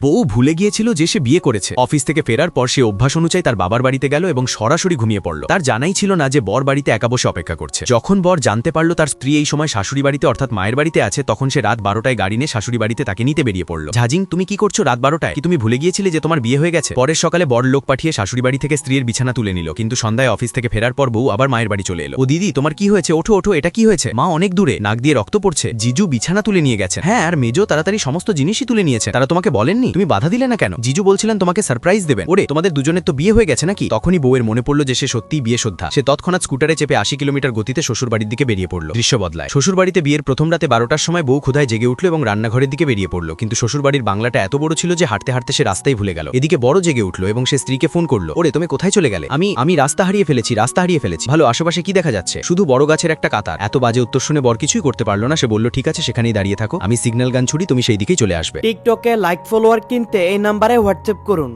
বউ ভুলে গিয়েছিল যে সে বিয়ে করেছে। অফিস থেকে ফেরার পর সে অভ্যাস অনুযায়ী তার বাবার বাড়িতে গেল এবং সরাসরি ঘুমিয়ে পড়ল। তার জানাই ছিল না যে বর বাড়িতে একা বসে অপেক্ষা করছে। যখন বর জানতে পারল তার স্ত্রী এই সময় শাশুড়ি বাড়িতে অর্থাৎ মায়ের বাড়িতে আছে, তখন সে রাত 12টায় গাড়ি নিয়ে শাশুড়ি বাড়িতে তাকে নিতে বেরিয়ে পড়ল। ঝাজিং, তুমি কি করছো রাত 12টায়? কি তুমি ভুলে গিয়েছিলে যে তোমার বিয়ে হয়ে গেছে? পরের সকালে বর লোক পাঠিয়ে শাশুড়ি বাড়ি থেকে স্ত্রীর বিছানা তুলে নিল, কিন্তু সন্ধ্যায় অফিস থেকে ফেরার পর বউ আবার মায়ের বাড়ি চলে এলো। ও দিদি, তোমার কি হয়েছে? ওঠো ওঠো, এটা কি হয়েছে? মা অনেক দূরে, নাক দিয়ে রক্ত পড়ছে। জিজু বিছানা তুলে নিয়ে গেছে। হ্যাঁ, আর মেজো তাড়াতাড়ি সমস্ত জিনিসই তুলে নিয়েছে। তারা তোমাকে বলেননি? তুমি বাধা দিলে না কেন? জিজু বলছিলেন তোমাকে সারপ্রাইজ দেবেন। ওরে, তোমাদের দুজনের তো বিয়ে হয়ে গেছে নাকি? তখনই বউয়ের মনে পড়ল যে সে সত্যিই বিয়ে যোদ্ধা। সে তৎক্ষণাৎ স্কুটারে চেপে 80 কিলোমিটার গতিতে শ্বশুর বাড়ির দিকে বেরিয়ে পড়ল। দৃশ্য বদলায়। শ্বশুর বাড়িতে বিয়ের প্রথম রাতে 12টার সময় বউ ক্ষুধায় জেগে উঠল এবং রান্নাঘরের দিকে বেরিয়ে পড়ল, কিন্তু শ্বশুর বাড়ির বাংলাটা এত বড় ছিল যে হাঁটতে হাঁটতে সে রাস্তায় ভুলে গেল। এদিকে বড় জেগে উঠল এবং সে স্ত্রীকে ফোন করলো। ওরে, তুমি কোথায় চলে গেলে? আমি রাস্তা হারিয়ে ফেলেছি। ভালো, আশেপাশে কি দেখা যাচ্ছে? শুধু বড় গাছের একটা কাতার। এত বাজে উত্তর শুনে বর কিছুই করতে পারলো না। সে বলল, ঠিক আছে, সেখানেই দাঁড়িয়ে থাকো, আমি সিগন্যাল গান ছুড়ি, তুমি সেই দিকেই চলে আসবে। টিকটকে লাইক ফলোয়ার কিনতে এই নাম্বারে হোয়াটসঅ্যাপ করুন।